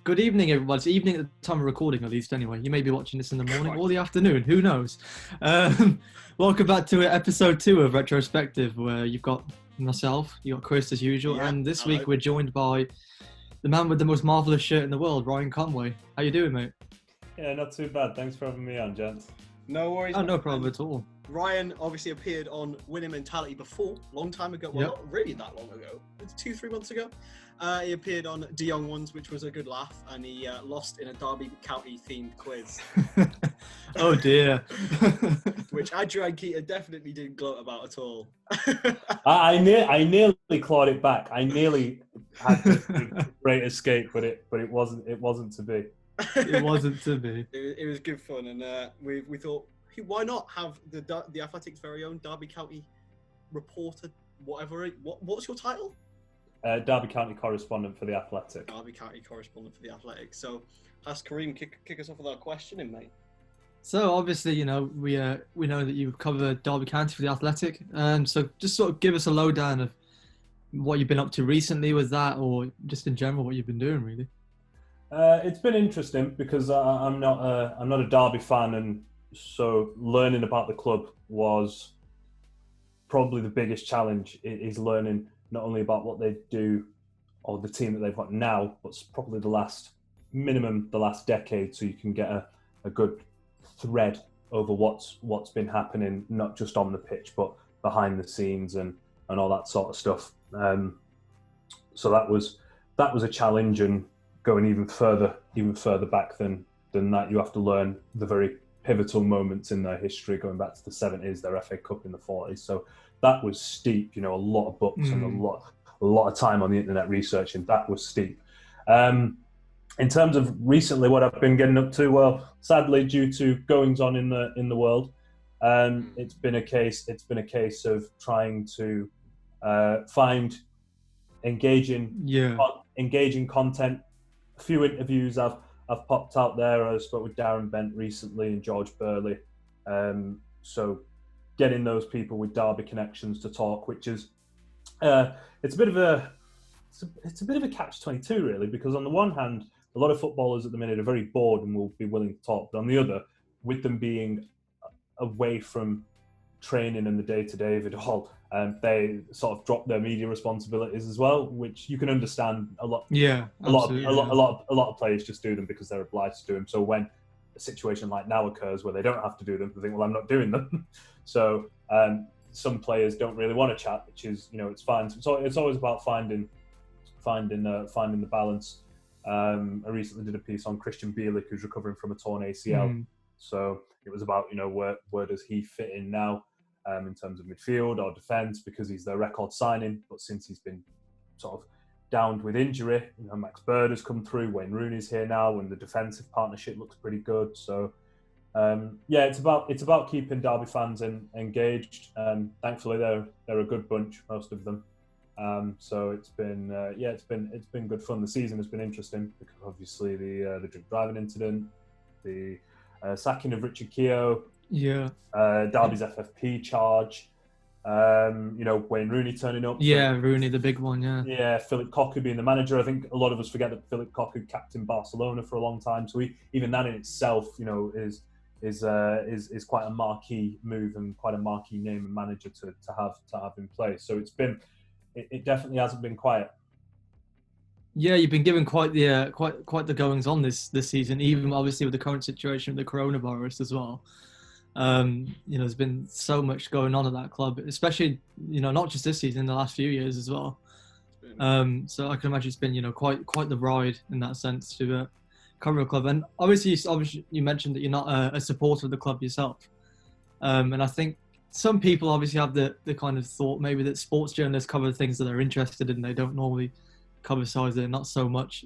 Good evening, everyone. It's evening at the time of recording, at least, anyway. You may be watching this in the morning or the afternoon. Who knows? Welcome back to episode 2 of Retrospective, where you've got myself, you got Chris as usual, and this week we're joined by the man with the most marvellous shirt in the world, Ryan Conway. How you doing, mate? Yeah, not too bad. Thanks for having me on, gents. No worries. Oh, no problem at all. Ryan obviously appeared on Winning Mentality before, long time ago. Well, not really that long ago. It's 2-3 months ago. He appeared on De Young Ones, which was a good laugh, and he lost in a Derby County themed quiz. Oh dear. Which Adrian Keita definitely didn't gloat about at all. I nearly clawed it back. I nearly had this great escape, but it wasn't to be. It wasn't to be. It was good fun, and we thought, why not have the Athletic's very own Derby County reporter, whatever. What's your title? Derby County Correspondent for the Athletic. Derby County Correspondent for the Athletic. So, has Karim kick us off with our questioning, mate? So obviously, we know that you cover Derby County for the Athletic, so just sort of give us a lowdown of what you've been up to recently with that, or just in general what you've been doing, really. It's been interesting because I'm not a Derby fan, and so learning about the club was probably the biggest challenge. Is learning not only about what they do or the team that they've got now, but probably the last decade, so you can get a good thread over what's been happening, not just on the pitch, but behind the scenes and all that sort of stuff. So that was a challenge, and going even further back than that, you have to learn the very pivotal moments in their history, going back to the 70s, their FA Cup in the 40s. So that was steep, a lot of books and a lot of time on the internet researching. That was steep. In terms of recently what I've been getting up to, well, sadly, due to goings on in the world, it's been a case of trying to find engaging content. A few interviews I've popped out there. I spoke with Darren Bent recently and George Burley. So getting those people with Derby connections to talk, which is it's a bit of a catch-22 really, because on the one hand, a lot of footballers at the minute are very bored and will be willing to talk, but on the other, with them being away from training and the day-to-day of it all, they sort of drop their media responsibilities as well, which you can understand a lot. Yeah, a lot of players just do them because they're obliged to do them. So when a situation like now occurs where they don't have to do them, they think, well, I'm not doing them. So some players don't really want to chat, which is, it's fine. So it's always about finding the balance. I recently did a piece on Christian Bielik, who's recovering from a torn ACL. So it was about, where does he fit in now in terms of midfield or defence, because he's their record signing. But since he's been sort of downed with injury, Max Bird has come through, Wayne Rooney's here now, and the defensive partnership looks pretty good. So it's about keeping Derby fans engaged. Thankfully, they're a good bunch, most of them. So it's been good fun. The season has been interesting because obviously the drink driving incident, the sacking of Richard Keogh, Derby's FFP charge, Wayne Rooney turning up. Rooney, the big one. Philip Cocu being the manager. I think a lot of us forget that Philip Cocu captained Barcelona for a long time. So even that in itself, is quite a marquee move and quite a marquee name and manager to have in place. So it definitely hasn't been quiet. Yeah, you've been given quite the goings on this season, even obviously with the current situation with the coronavirus as well. There's been so much going on at that club, especially not just this season, the last few years as well. So I can imagine it's been quite the ride in that sense to cover a club. And obviously you mentioned that you're not a supporter of the club yourself, and I think some people obviously have the kind of thought maybe that sports journalists cover things that they're interested in. They don't normally cover sides they're not so much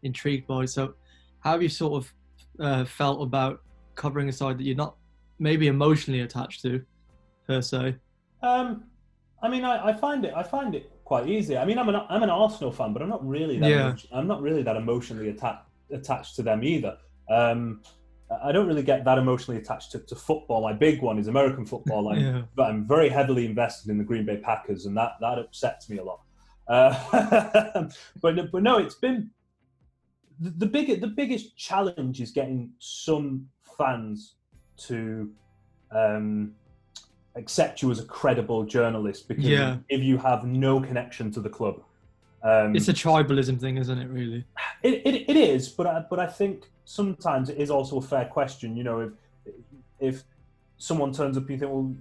intrigued by. So how have you sort of felt about covering a side that you're not maybe emotionally attached to, per se? I find it quite easy. I'm an Arsenal fan, but I'm not really that emotionally attached to them either. I don't really get that emotionally attached to football. My big one is American football. I'm very heavily invested in the Green Bay Packers, and that upsets me a lot. But no, it's been the biggest challenge is getting some fans to accept you as a credible journalist, because if you have no connection to the club, it's a tribalism thing, isn't it? Really, it is. But I think sometimes it is also a fair question. You know, if someone turns up and you think, well,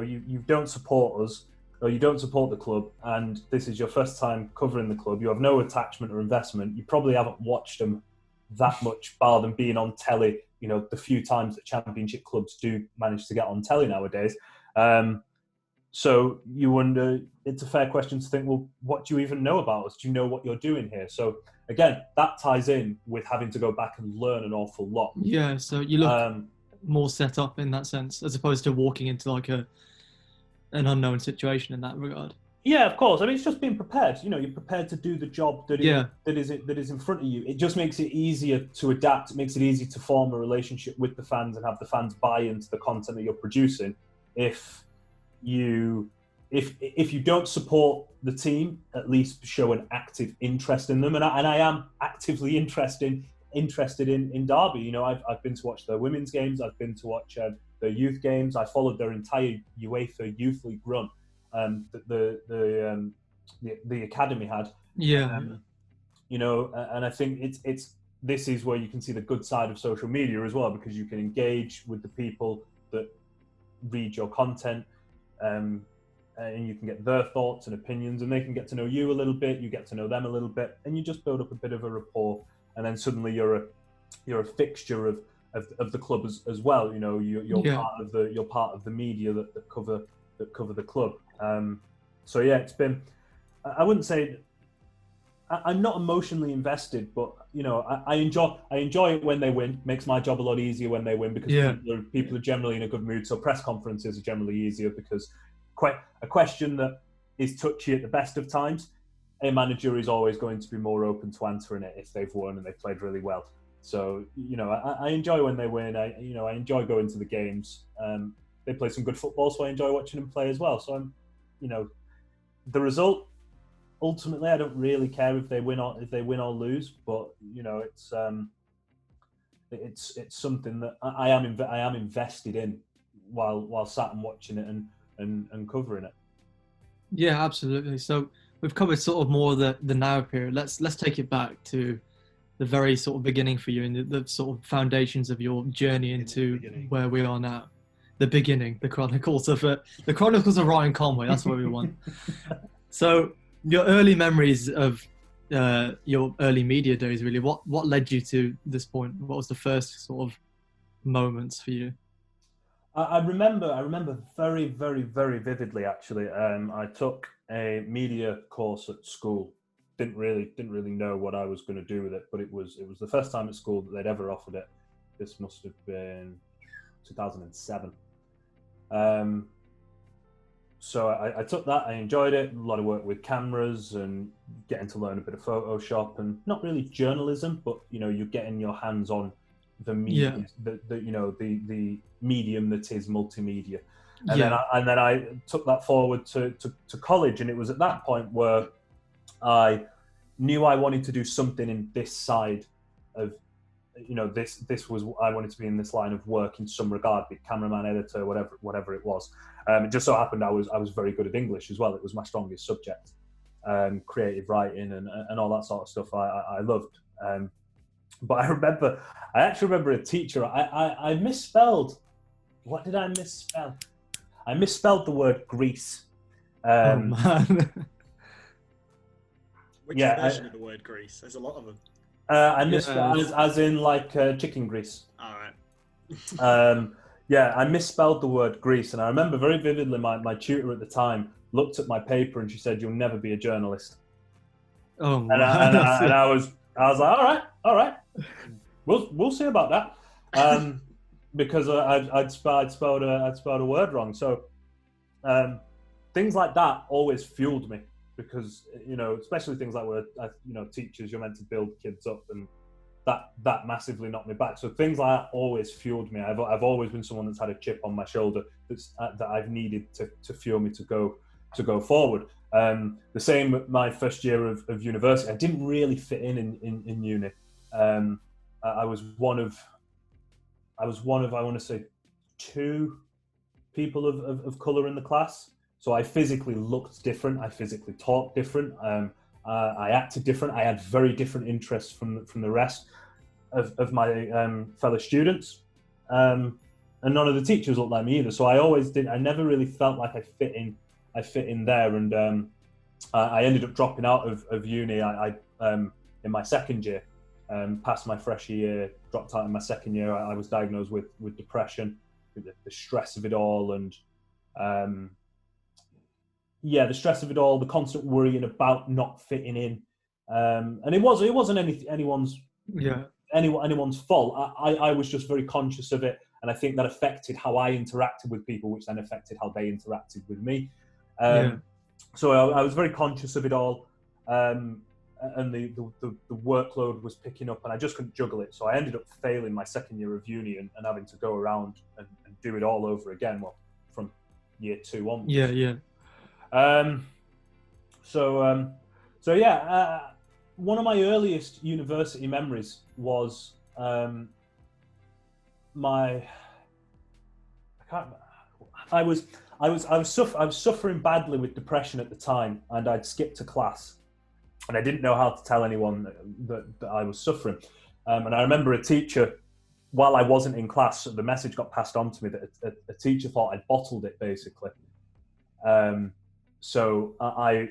you don't support us, or you don't support the club, and this is your first time covering the club, you have no attachment or investment, you probably haven't watched them that much, bar than being on telly, you know, the few times that championship clubs do manage to get on telly nowadays. So you wonder, it's a fair question to think, well, what do you even know about us? Do you know what you're doing here? So again, that ties in with having to go back and learn an awful lot. Yeah, so you look more set up in that sense, as opposed to walking into like an unknown situation in that regard. Yeah, of course. I mean, it's just being prepared. You know, you're prepared to do the job that is in front of you. It just makes it easier to adapt. It makes it easy to form a relationship with the fans and have the fans buy into the content that you're producing. If you don't support the team, at least show an active interest in them. And I am actively interested in Derby. You know, I've been to watch their women's games. I've been to watch their youth games. I followed their entire UEFA Youth League run. The academy had, you know, and I think this is where you can see the good side of social media as well, because you can engage with the people that read your content, and you can get their thoughts and opinions, and they can get to know you a little bit, you get to know them a little bit, and you just build up a bit of a rapport, and then suddenly you're a fixture of the club as well. You know, you're part of the media that cover the club. So yeah, it's been, I wouldn't say, I'm not emotionally invested, but you know, I enjoy it when they win. Makes my job a lot easier when they win, because people are generally in a good mood. So press conferences are generally easier, because a question that is touchy at the best of times, a manager is always going to be more open to answering it if they've won and they've played really well. So, you know, I enjoy when they win. I enjoy going to the games. They play some good football, so I enjoy watching them play as well. So I'm, you know, the result, ultimately, I don't really care if they win or lose. But you know, it's something that I am invested in while sat and watching it and covering it. Yeah, absolutely. So we've covered sort of more the now period. Let's take it back to the very sort of beginning for you, and the sort of foundations of your journey into where we are now. The beginning, the chronicles of Ryan Conway. That's what we want. So your early memories of your early media days, really. What led you to this point? What was the first sort of moments for you? I remember very, very, very vividly. Actually, I took a media course at school. Didn't really know what I was going to do with it, but it was the first time at school that they'd ever offered it. This must have been 2007. So I took that. I enjoyed it. A lot of work with cameras and getting to learn a bit of Photoshop, and not really journalism, but you know, you're getting your hands on the media, the medium that is multimedia. And then I took that forward to college, and it was at that point where I knew I wanted to do something in this side of, you know, this was, I wanted to be in this line of work in some regard, be it cameraman, editor, whatever it was. It just so happened I was very good at English as well. It was my strongest subject. Creative writing and all that sort of stuff I loved. But I actually remember a teacher. I misspelled. What did I misspell? I misspelled the word grease. Oh man. Which version of the word grease? There's a lot of them. I misspelled as in like chicken grease. All right. I misspelled the word grease, and I remember very vividly my tutor at the time looked at my paper and she said, "You'll never be a journalist." Oh man. And I was like, all right, we'll see about that, because I'd spelled a word wrong. So things like that always fueled me, because you know, especially things like where teachers, you're meant to build kids up, and that massively knocked me back. So things like that always fueled me. I've always been someone that's had a chip on my shoulder that I've needed to fuel me to go forward. The same my first year of university. I didn't really fit in uni. I was one of I want to say 2 people of colour in the class. So I physically looked different. I physically talked different. I acted different. I had very different interests from the rest of my fellow students. And none of the teachers looked like me either. So I never really felt like I fit in there. And I ended up dropping out of uni. I in my second year, passed my freshman year, dropped out in my second year. I was diagnosed with depression, the stress of it all, and the stress of it all, the constant worrying about not fitting in, and it wasn't anyone's fault. I was just very conscious of it, and I think that affected how I interacted with people, which then affected how they interacted with me. So I was very conscious of it all, and the workload was picking up, and I just couldn't juggle it. So I ended up failing my second year of uni and having to go around and do it all over again. Well, from year 2 onwards. One of my earliest university memories was I was suffering badly with depression at the time, and I'd skipped a class, and I didn't know how to tell anyone that I was suffering. And I remember a teacher, while I wasn't in class, the message got passed on to me that a teacher thought I'd bottled it, basically. So I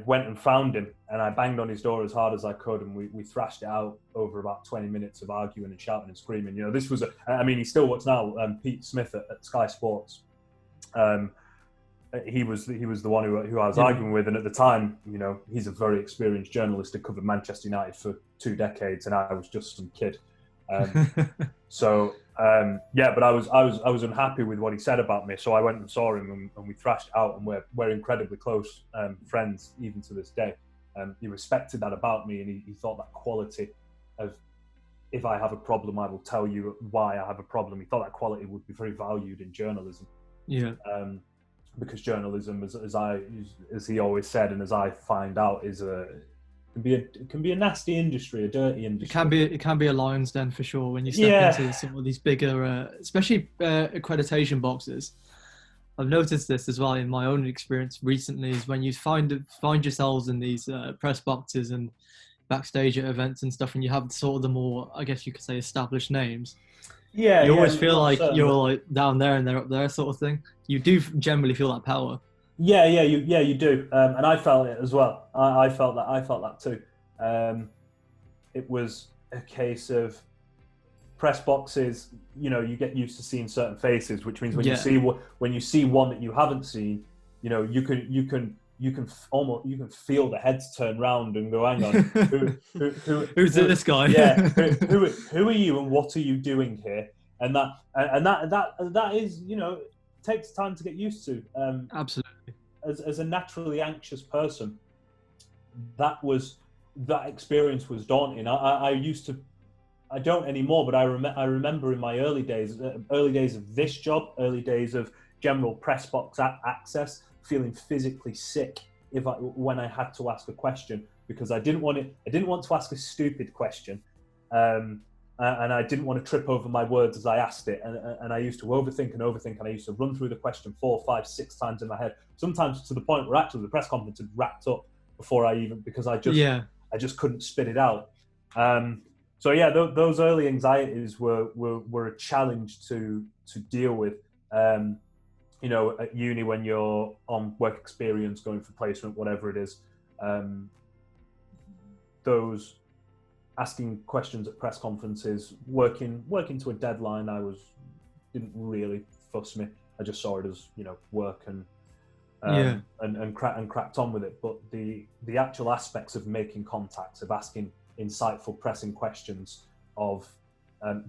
went and found him, and I banged on his door as hard as I could, and we thrashed it out over about 20 minutes of arguing and shouting and screaming. You know, this was he still works now, Pete Smith at Sky Sports. He was the one who I was arguing with, and at the time, you know, he's a very experienced journalist that covered Manchester United for 2 decades, and I was just some kid. But I was unhappy with what he said about me, so I went and saw him, and we thrashed out, and we're incredibly close friends even to this day. He respected that about me, and he thought that quality of, if I have a problem, I will tell you why I have a problem. He thought that quality would be very valued in journalism. Because journalism, as he always said, and as I find out, it can be a nasty industry, a dirty industry. It can be a lion's den for sure when you step into some of these bigger, especially accreditation boxes. I've noticed this as well in my own experience recently, is when you find yourselves in these press boxes and backstage at events and stuff, and you have sort of the more, I guess you could say, established names. You always feel like you're like down there and they're up there, sort of thing. You do generally feel that power. You do, and I felt it as well. I felt that too. It was a case of press boxes. You know, you get used to seeing certain faces, which means when you see one that you haven't seen, you know, you can feel the heads turn round and go, hang on, who's this guy? Who are you and what are you doing here? And that is, you know, takes time to get used to. Absolutely. As a naturally anxious person, that experience was daunting. I don't anymore, but I remember in my early days of this job, early days of general press box access, feeling physically sick when I had to ask a question, because I didn't want to ask a stupid question, and I didn't want to trip over my words as I asked it, and I used to overthink, and I used to run through the question 4, 5, 6 times in my head, sometimes to the point where actually the press conference had wrapped up because I just couldn't spit it out. Those early anxieties were a challenge to deal with. You know, at uni, when you're on work experience, going for placement, whatever it is, those asking questions at press conferences, working to a deadline, didn't really fuss me. I just saw it as, you know, work and cracked on with it. But the actual aspects of making contacts, of asking insightful, pressing questions, of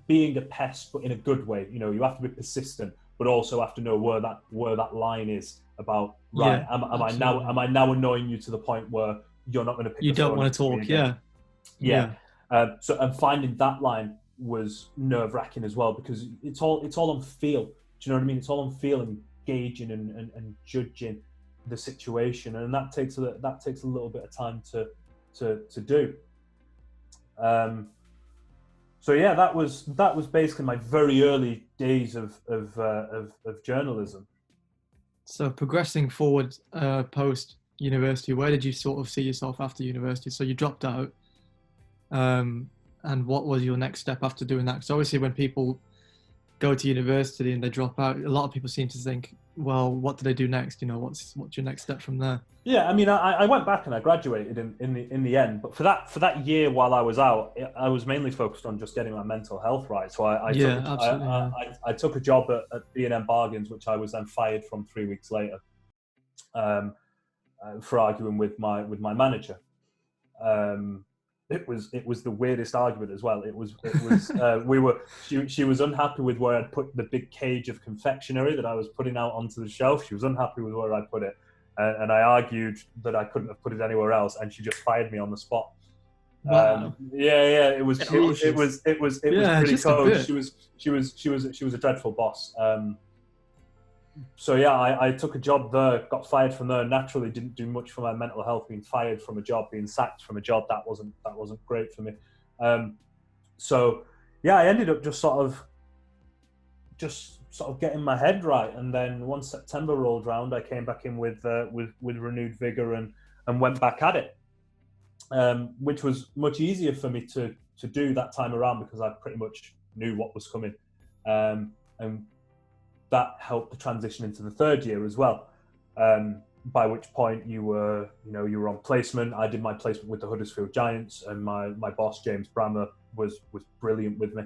being a pest, but in a good way. You know, you have to be persistent, but also have to know where that line is about. Right? Am I now annoying you to the point where you're not going to pick? You don't want to talk. So finding that line was nerve-wracking as well, because it's all on feel. Do you know what I mean? It's all on feel and gauging and judging the situation, and that takes a little bit of time to do. So yeah, that was basically my very early days of journalism. So progressing forward post university, where did you sort of see yourself after university? So you dropped out, and what was your next step after doing that? Because obviously, when people go to university and they drop out, a lot of people seem to think, well, what do they do next? You know, what's your next step from there? Yeah, I mean, I went back and I graduated in the end, but for that year while I was out, I was mainly focused on just getting my mental health right. So I took a job at B&M Bargains, which I was then fired from 3 weeks later, for arguing with my manager. It was the weirdest argument as well. She was unhappy with where I'd put the big cage of confectionery that I was putting out onto the shelf. She was unhappy with where I put it. And I argued that I couldn't have put it anywhere else, and she just fired me on the spot. Wow. It was pretty cold. She was a dreadful boss. So yeah, I took a job there, got fired from there. Naturally, didn't do much for my mental health. Being fired from a job, being sacked from a job, that wasn't great for me. So yeah, I ended up just sort of getting my head right. And then once September rolled around, I came back in with renewed vigor and went back at it, which was much easier for me to do that time around because I pretty much knew what was coming, and that helped the transition into the third year as well. By which point you were on placement. I did my placement with the Huddersfield Giants, and my boss James Brammer was brilliant with me.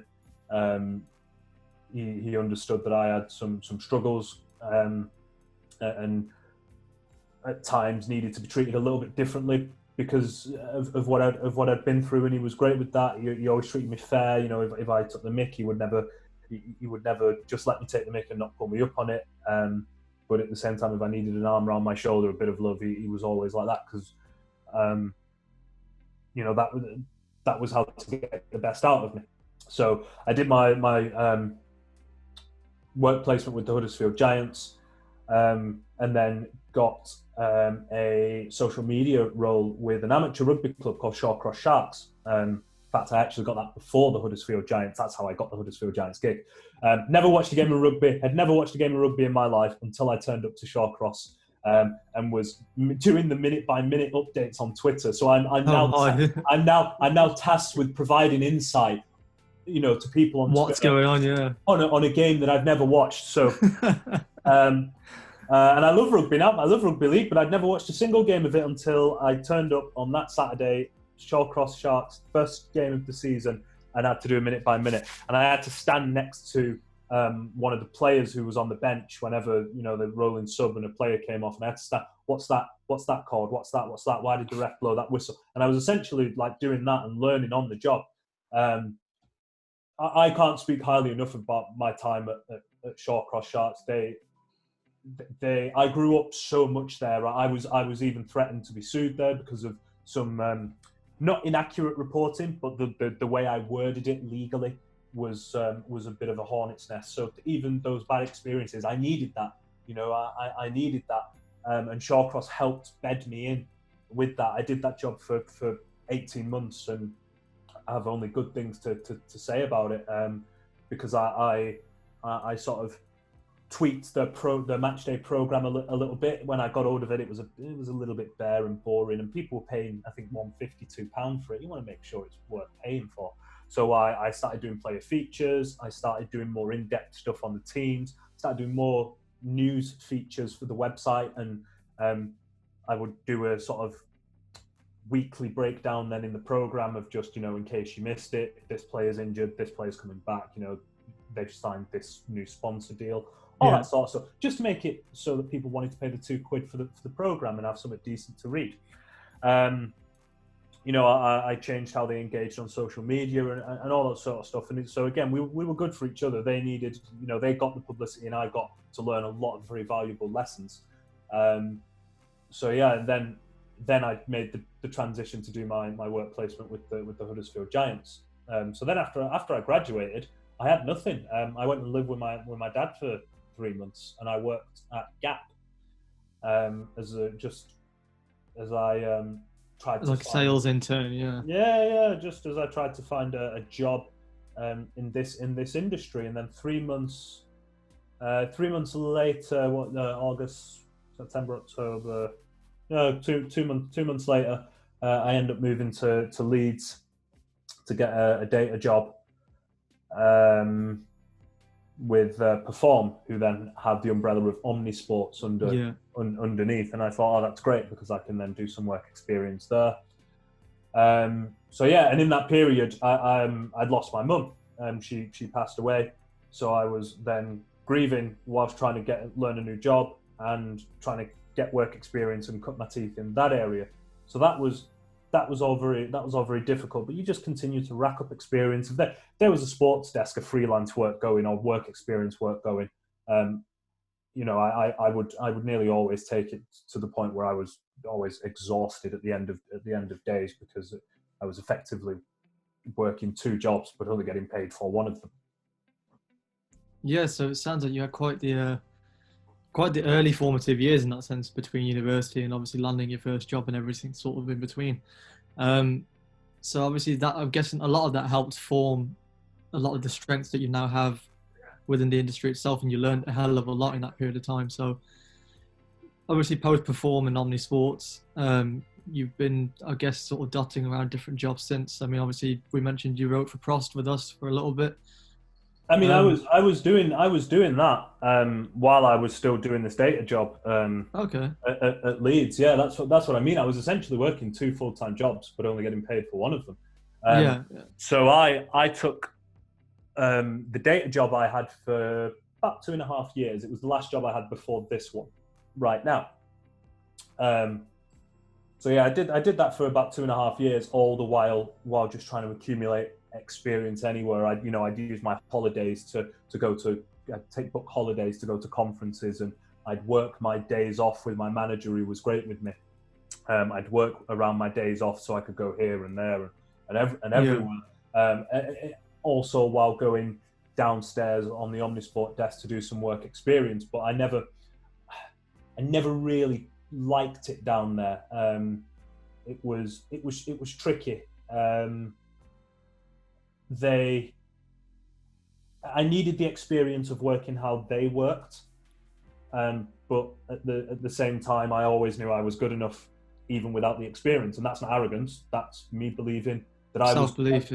He understood that I had some struggles, and at times needed to be treated a little bit differently because of what I'd been through, and he was great with that. He always treated me fair. You know, if I took the mick, he would never just let me take the mick and not pull me up on it. But at the same time, if I needed an arm around my shoulder, a bit of love, he was always like that because, that was how to get the best out of me. So I did my work placement with the Huddersfield Giants, and then got a social media role with an amateur rugby club called Shawcross Sharks. In fact, I actually got that before the Huddersfield Giants. That's how I got the Huddersfield Giants gig. Never watched a game of rugby. Had never watched a game of rugby in my life until I turned up to Shawcross and was doing the minute-by-minute updates on Twitter. So I'm now tasked with providing insight, to people on what's Twitter going on, yeah, on a game that I've never watched. So, and I love rugby now. I love rugby league, but I'd never watched a single game of it until I turned up on that Saturday, Shawcross Sharks, first game of the season, and I had to do a minute by minute. And I had to stand next to one of the players who was on the bench whenever, the rolling sub and a player came off, and I had to stand, what's that called? What's that? Why did the ref blow that whistle? And I was essentially like doing that and learning on the job. I can't speak highly enough about my time at Shawcross Sharks. I grew up so much there. I was even threatened to be sued there because of some not inaccurate reporting, but the way I worded it legally was a bit of a hornet's nest. So even those bad experiences, I needed that. I needed that, and Shawcross helped bed me in with that. I did that job for 18 months, and I have only good things to say about it, because I sort of tweaked the match day program a little bit. When I got hold of it, it was a little bit bare and boring, and people were paying, I think, £152 for it. You want to make sure it's worth paying for. So I started doing player features. I started doing more in-depth stuff on the teams. Started doing more news features for the website, and I would do a sort of weekly breakdown then in the program of just, in case you missed it, this player's injured, this player's coming back, they've signed this new sponsor deal, all that sort of stuff, just to make it so that people wanted to pay the £2 for the program and have something decent to read. I changed how they engaged on social media and all that sort of stuff. And so again, we were good for each other. They needed, they got the publicity, and I got to learn a lot of very valuable lessons. And then I made the transition to do my work placement with the Huddersfield Giants. So then after I graduated, I had nothing. I went and lived with my dad for 3 months, and I worked at Gap as a sales intern. Yeah, just as I tried to find a job in this industry. And then 3 months later, August, September, October, no, two months later, I end up moving to Leeds to get a data job with Perform, who then had the umbrella of Omnisports underneath. And I thought, oh, that's great, because I can then do some work experience there. So yeah, and in that period, I'd lost my mum. She passed away, so I was then grieving whilst trying to learn a new job and trying to get work experience and cut my teeth in that area. So that was all very difficult. But you just continue to rack up experience. If there was a sports desk of freelance work going or work experience work going, you know, I would nearly always take it to the point where I was always exhausted at the end of days, because I was effectively working 2 jobs but only getting paid for one of them. Yeah, so it sounds like you had quite the early formative years in that sense, between university and obviously landing your first job and everything sort of in between. So obviously that, I'm guessing a lot of that helped form a lot of the strengths that you now have within the industry itself, and you learned a hell of a lot in that period of time. So obviously post-Perform and Omnisports, you've been, I guess, sort of dotting around different jobs since. I mean, obviously we mentioned you wrote for Prost with us for a little bit. I mean, I was doing that while I was still doing this data job. At Leeds, yeah, that's what I mean. I was essentially working 2 full-time jobs, but only getting paid for one of them. So I took the data job I had for about 2.5 years. It was the last job I had before this one, right now. So yeah, I did that for about 2.5 years, all the while just trying to accumulate experience anywhere. I'd use my holidays to go to, I'd take book holidays to go to conferences, and I'd work my days off with my manager, who was great with me. I'd work around my days off so I could go here and there and everywhere. Also while going downstairs on the Omnisport desk to do some work experience, but I never really liked it down there. It was tricky. I needed the experience of working how they worked, but at the same time, I always knew I was good enough even without the experience, and that's not arrogance. That's me believing that I was self-belief.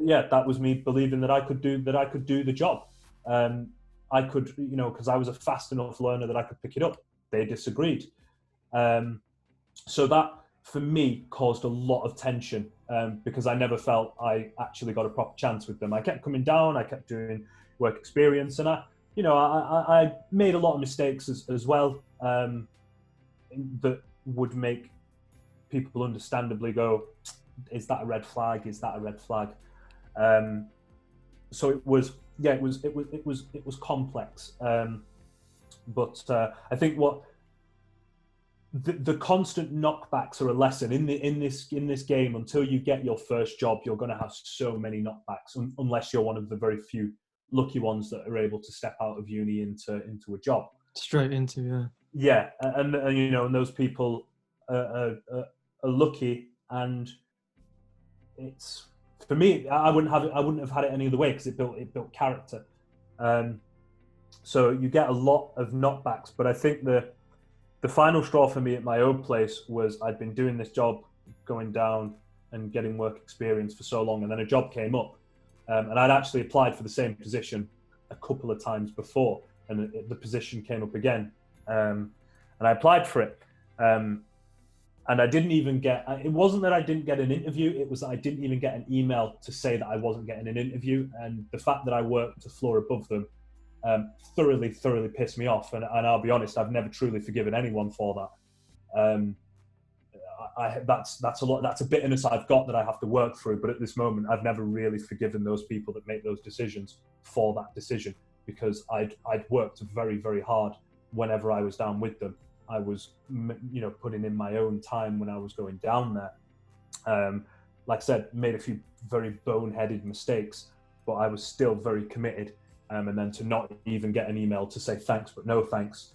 Yeah, that was me believing that I could do the job. I could, because I was a fast enough learner that I could pick it up. They disagreed, so that for me caused a lot of tension. Because I never felt I actually got a proper chance with them. I kept coming down, I kept doing work experience, and I made a lot of mistakes as well, that would make people understandably go, is that a red flag? Is that a red flag? So it was complex. But I think what the constant knockbacks are a lesson in this game. Until you get your first job, you're going to have so many knockbacks, unless you're one of the very few lucky ones that are able to step out of uni into a job straight into. And and those people are lucky, and it's, for me, I wouldn't have had it any other way, because it built character. So you get a lot of knockbacks, but I think the final straw for me at my old place was I'd been doing this job, going down and getting work experience for so long, and then a job came up, and I'd actually applied for the same position a couple of times before, and the position came up again, and I applied for it, and I didn't even get. It wasn't that I didn't get an interview; it was that I didn't even get an email to say that I wasn't getting an interview, and the fact that I worked a floor above them thoroughly pissed me off, and I'll be honest, I've never truly forgiven anyone for that. That's a lot. That's a bitterness I've got that I have to work through. But at this moment, I've never really forgiven those people that make those decisions for that decision, because I'd worked very, very hard whenever I was down with them. I was, putting in my own time when I was going down there. Like I said, made a few very boneheaded mistakes, but I was still very committed. And then to not even get an email to say thanks, but no thanks,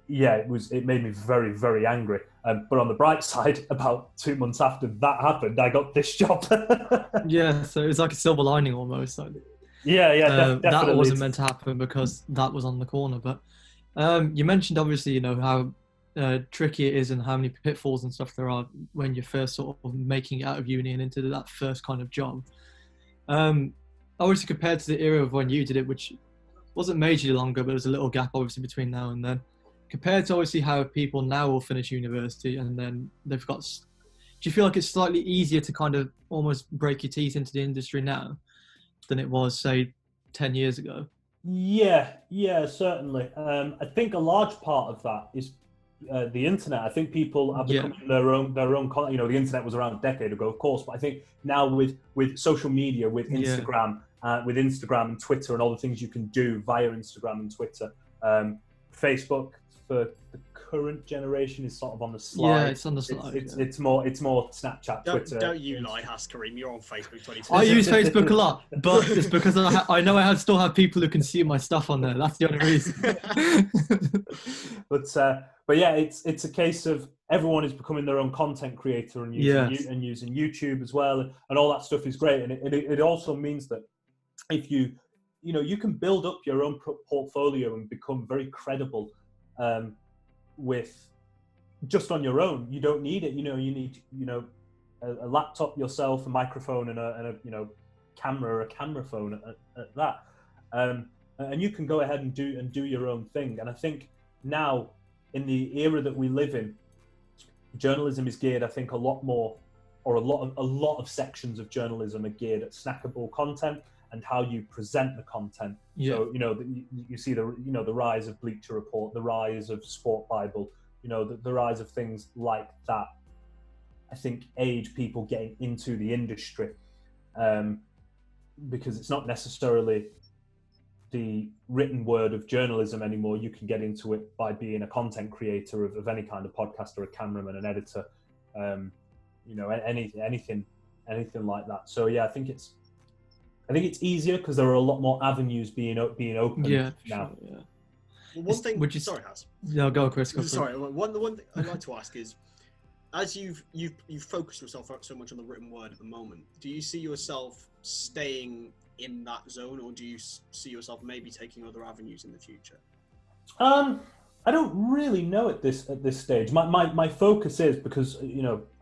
yeah, it made me very, very angry. But on the bright side, about 2 months after that happened, I got this job. Yeah, so it's like a silver lining almost. Like, definitely. that wasn't meant to happen because that was on the corner. But you mentioned obviously, you know, how tricky it is and how many pitfalls and stuff there are when you're first sort of making it out of uni and into that first kind of job. Obviously, compared to the era of when you did it, which wasn't majorly longer, but there was a little gap obviously between now and then. Compared to obviously how people now will finish university and then they've got, do you feel like it's slightly easier to kind of almost break your teeth into the industry now than it was, say, 10 years ago? Yeah, certainly. I think a large part of that is the internet. I think people are becoming their own content. You know, the internet was around a decade ago, of course, but I think now with social media, with Instagram, and Twitter and all the things you can do via Instagram and Twitter, Facebook for the current generation is sort of on the slide. Yeah, it's on the slide. It's more Snapchat, Twitter. Don't you lie, Karim. You're on Facebook 24. I use Facebook a lot, but it's because I know I still have people who consume my stuff on there. That's the only reason. But yeah, it's a case of everyone is becoming their own content creator and using YouTube as well, and all that stuff is great. And it also means that if you can build up your own portfolio and become very credible with just on your own. You don't need it. You need a laptop yourself, a microphone, and a camera or a camera phone at that, and you can go ahead and do your own thing. And I think now, in the era that we live in, journalism is geared, I think, a lot more, or a lot of sections of journalism are geared at snackable content and how you present the content. Yeah. So you see the rise of Bleacher Report, the rise of Sport Bible, the rise of things like that. I think aid people getting into the industry, because it's not necessarily the written word of journalism anymore. You can get into it by being a content creator of any kind of podcast, or a cameraman, an editor, anything like that. So yeah, I think it's easier because there are a lot more avenues being open now. Sure, yeah. Well, one thing. Sorry, Has. No, go, Chris. Go sorry. One thing I'd like to ask is, as you've focused yourself so much on the written word at the moment, do you see yourself staying in that zone, or do you see yourself maybe taking other avenues in the future? I don't really know at this stage. My focus is, because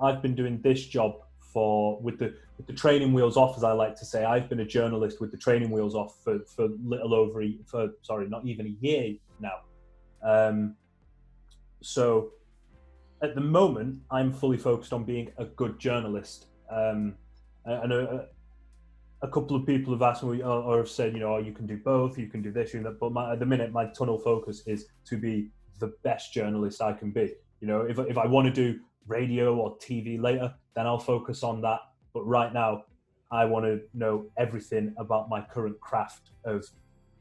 I've been doing this job with the training wheels off, as I like to say. I've been a journalist with the training wheels off for not even a year now. So at the moment, I'm fully focused on being a good journalist. And a couple of people have asked me, or have said, you can do both, you can do this, you that. But at the minute, my tunnel focus is to be the best journalist I can be. If I want to do radio or TV later, then I'll focus on that. But right now, I want to know everything about my current craft of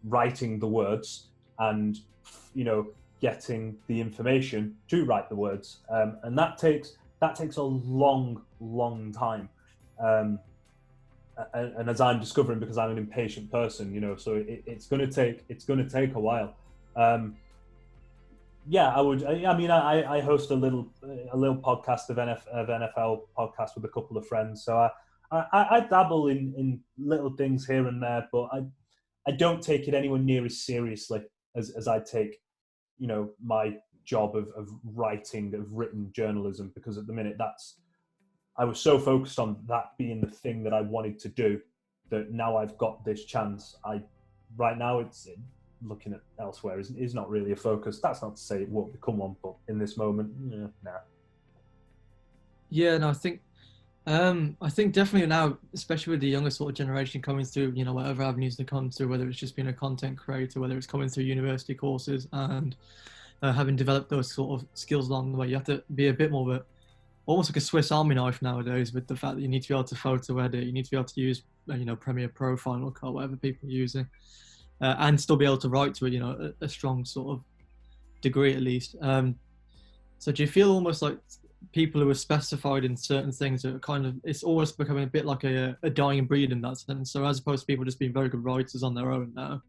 writing the words and, getting the information to write the words. And that takes a long, long time. And as I'm discovering, because I'm an impatient person, so it's going to take a while. I host a little podcast of NFL podcast with a couple of friends. So I dabble in little things here and there, but I don't take it anywhere near as seriously as I take, my job of writing, of written journalism, because at the minute I was so focused on that being the thing that I wanted to do, that now I've got this chance. Right now it's looking at elsewhere is not really a focus. That's not to say it won't become one, but in this moment, nah. Yeah, no, I think definitely now, especially with the younger sort of generation coming through, whatever avenues they come through, whether it's just being a content creator, whether it's coming through university courses and having developed those sort of skills along the way, you have to be a bit more of almost like a Swiss Army knife nowadays, with the fact that you need to be able to photo edit, you need to be able to use, Premiere Pro, Final Cut, whatever people are using, and still be able to write to it, a strong sort of degree at least. So do you feel almost like people who are specified in certain things are it's almost becoming a bit like a dying breed in that sense? So as opposed to people just being very good writers on their own now,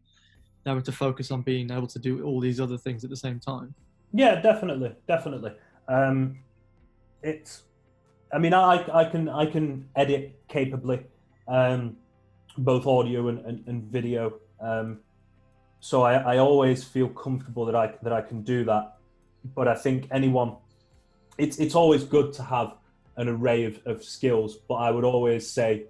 they're having to focus on being able to do all these other things at the same time. Yeah, definitely. It's. I mean, I can edit capably, both audio and video. So I always feel comfortable that I can do that. But I think it's always good to have an array of skills. But I would always say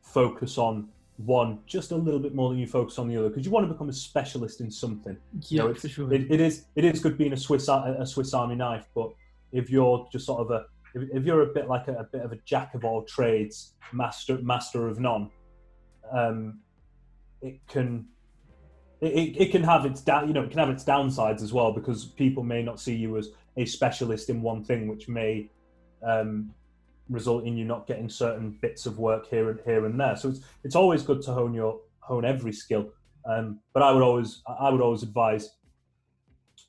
focus on one just a little bit more than you focus on the other, because you want to become a specialist in something. Yeah, for sure. It is good being a Swiss Army knife, but if you're just sort of if you're a bit like a bit of a jack of all trades, master of none, it can have its it can have its downsides as well, because people may not see you as a specialist in one thing, which may result in you not getting certain bits of work here and there. So it's always good to hone every skill. But I would always advise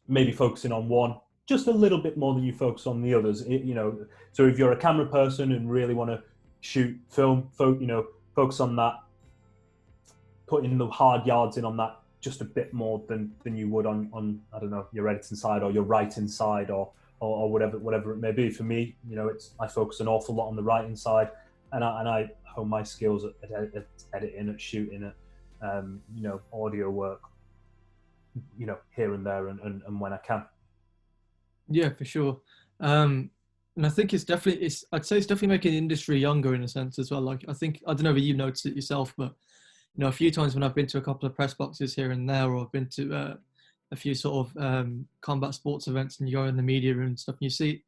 maybe focusing on one just a little bit more than you focus on the others. So if you're a camera person and really want to shoot film, focus on that. Putting the hard yards in on that just a bit more than you would on I don't know, your editing side or your writing side or whatever it may be. For me, I focus an awful lot on the writing side, and I hone my skills at editing, at shooting, at audio work, here and there and when I can. Yeah, for sure. And I think I'd say it's definitely making the industry younger in a sense as well. Like, I don't know if you've noticed it yourself, but a few times when I've been to a couple of press boxes here and there, or I've been to a few sort of combat sports events, and you go in the media room and stuff, and you see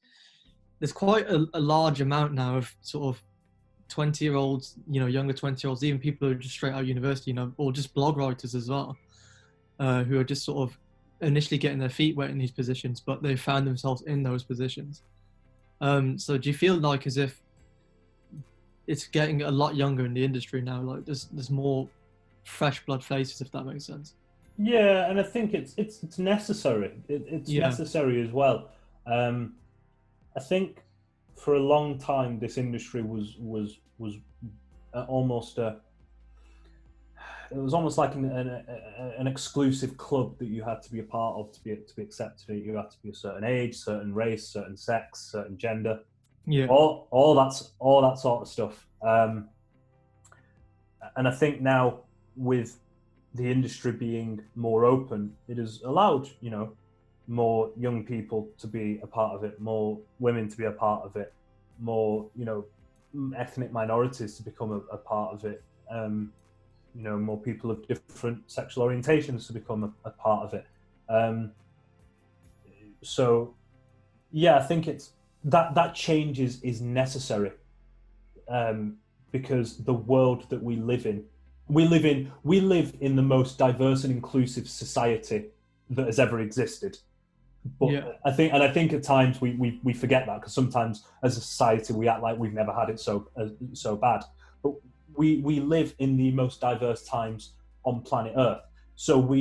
there's quite a large amount now of sort of 20-year-olds, younger 20-year-olds, even people who are just straight out of university, or just blog writers as well, who are just sort of initially getting their feet wet in these positions, but they found themselves in those positions. So do you feel like as if it's getting a lot younger in the industry now? Like there's more fresh blood faces, if that makes sense. Yeah, and I think it's necessary. It's necessary as well. I think for a long time this industry was almost it was almost like an exclusive club that you had to be a part of to be accepted. You had to be a certain age, certain race, certain sex, certain gender. Yeah, all that sort of stuff. And I think now with the industry being more open, it has allowed more young people to be a part of it, more women to be a part of it, more ethnic minorities to become a part of it. More people of different sexual orientations to become a part of it. So, yeah, I think it's that change is necessary, because the world that we live in the most diverse and inclusive society that has ever existed. But yeah. I think at times we forget that, because sometimes as a society we act like we've never had it so bad. But we live in the most diverse times on planet Earth. So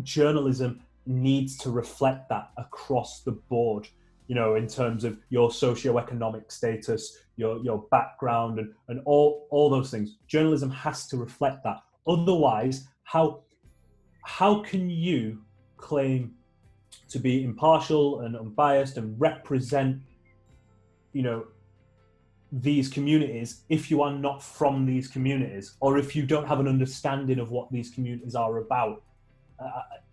journalism needs to reflect that across the board, in terms of your socioeconomic status, your background and all those things. Journalism has to reflect that. Otherwise, how can you claim to be impartial and unbiased and represent, these communities if you are not from these communities, or if you don't have an understanding of what these communities are about?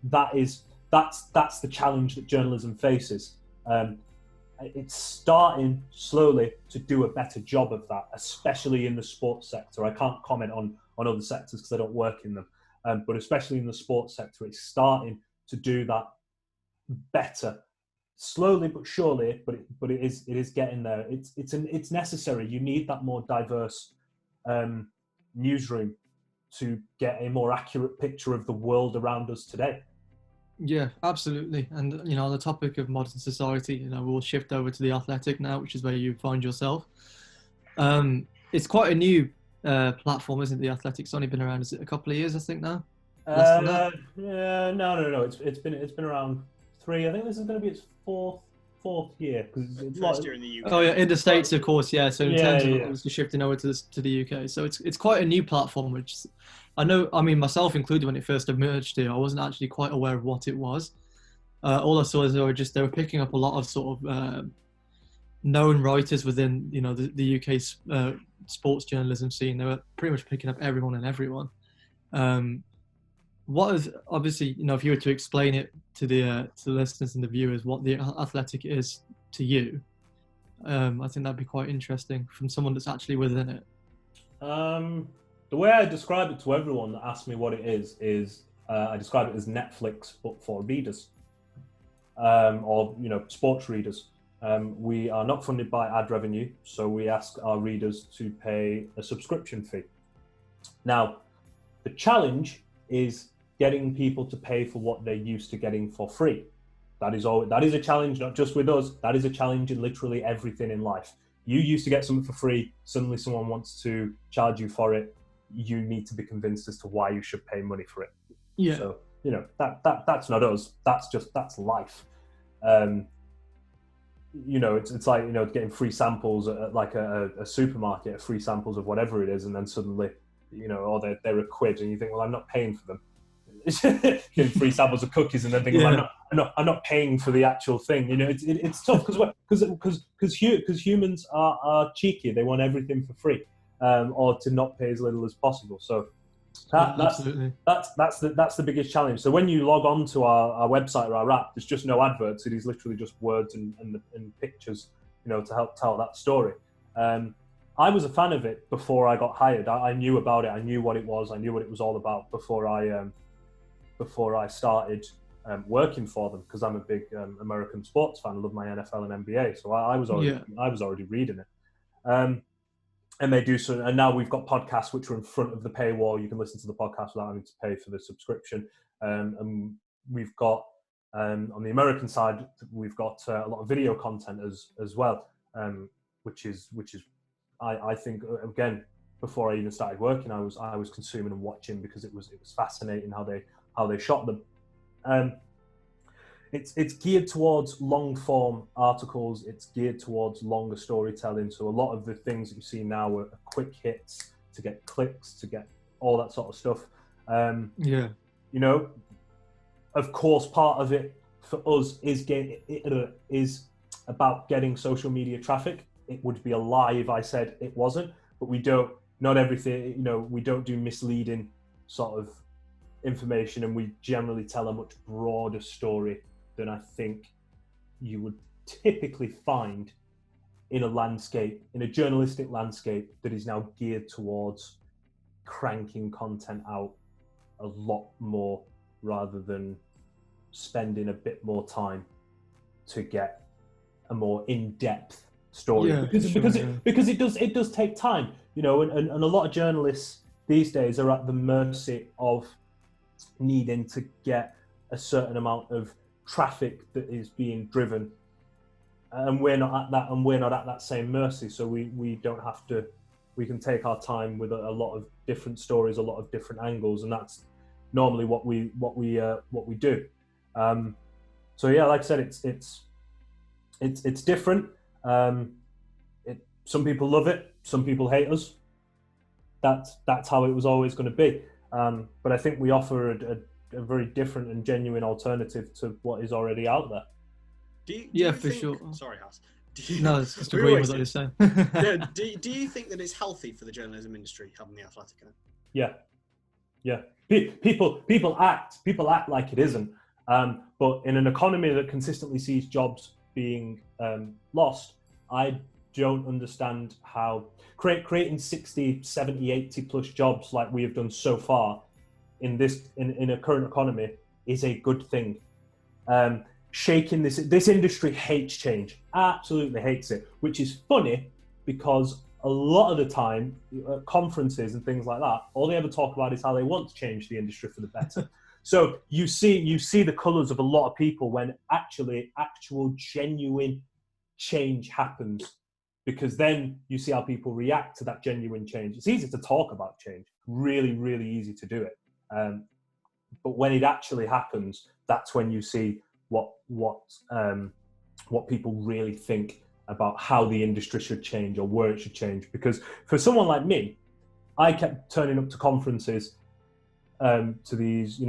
That's the challenge that journalism faces. It's starting slowly to do a better job of that, especially in the sports sector. I can't comment on other sectors because I don't work in them, but especially in the sports sector, it's starting to do that better, slowly but surely. But it is getting there. It's necessary. You need that more diverse newsroom to get a more accurate picture of the world around us today. Yeah, absolutely. And on the topic of modern society, we'll shift over to The Athletic now, which is where you find yourself. It's quite a new platform, isn't it? The Athletic? It's only been around, is it a couple of years, I think now? Less than that? Yeah, no. It's been around 3. I think this is going to be its fourth year, because it's first year in the UK. Oh yeah, in the States, of course. Yeah. So in terms of obviously shifting over to the UK, so it's quite a new platform, which I know. I mean, myself included, when it first emerged here, I wasn't actually quite aware of what it was. All I saw is they were picking up a lot of sort of known writers within the UK sports journalism scene. They were pretty much picking up everyone and everyone. What is, obviously, if you were to explain it to the listeners and the viewers what the Athletic is to you, I think that'd be quite interesting from someone that's actually within it. The way I describe it to everyone that asks me what it is I describe it as Netflix but for readers, or sports readers. We are not funded by ad revenue, so we ask our readers to pay a subscription fee. Now, the challenge is getting people to pay for what they're used to getting for free. That is a challenge, not just with us. That is a challenge in literally everything in life. You used to get something for free. Suddenly someone wants to charge you for it. You need to be convinced as to why you should pay money for it. Yeah. So, that's not us. That's life. It's like, getting free samples at like a supermarket, free samples of whatever it is. And then suddenly, or they're £1 and you think, well, I'm not paying for them. Getting free samples of cookies and then thinking, well, I'm not paying for the actual thing. It's tough because humans are cheeky. They want everything for free, or to not pay as little as possible. So that's the biggest challenge. So when you log on to our website or our app, there's just no adverts. It is literally just words and pictures, to help tell that story. I was a fan of it before I got hired. I knew about it. I knew what it was. I knew what it was all about before I started working for them, because I'm a big American sports fan. I love my NFL and NBA, so I was already reading it. And they do so, and now we've got podcasts which are in front of the paywall. You can listen to the podcast without having to pay for the subscription. And we've got on the American side, we've got a lot of video content as well, which is I think, again, before I even started working, I was consuming and watching because it was fascinating how they shot them. It's geared towards long form articles. It's geared towards longer storytelling. So a lot of the things that you see now are quick hits to get clicks, to get all that sort of stuff. Of course, part of it for us is about getting social media traffic. It would be a lie if I said it wasn't, but we don't. Not everything, we don't do misleading sort of information, and we generally tell a much broader story than I think you would typically find in a journalistic landscape that is now geared towards cranking content out a lot more rather than spending a bit more time to get a more in-depth story. Because it does take time, and a lot of journalists these days are at the mercy of needing to get a certain amount of traffic that is being driven, and we're not at that same mercy. So we don't have to. We can take our time with a lot of different stories, a lot of different angles, and that's normally what we do. So yeah, like I said, it's different. Some people love it, some people hate us. That's how it was always going to be. But I think we offer a very different and genuine alternative to what is already out there. Do you for think, sure. Sorry, House. No, it's just agreeing with what you're saying. Do you think that it's healthy for the journalism industry having the Athletic in it? Yeah. People act like it isn't. But in an economy that consistently sees jobs being lost, I don't understand how creating 60, 70, 80 plus jobs like we have done so far in a current economy is a good thing. Shaking this industry hates change, absolutely hates it, which is funny because a lot of the time conferences and things like that, all they ever talk about is how they want to change the industry for the better. So you see the colours of a lot of people when actual genuine change happens, because then you see how people react to that genuine change. It's easy to talk about change, really, really easy to do it. But when it actually happens, that's when you see what people really think about how the industry should change or where it should change. Because for someone like me, I kept turning up to conferences, conferences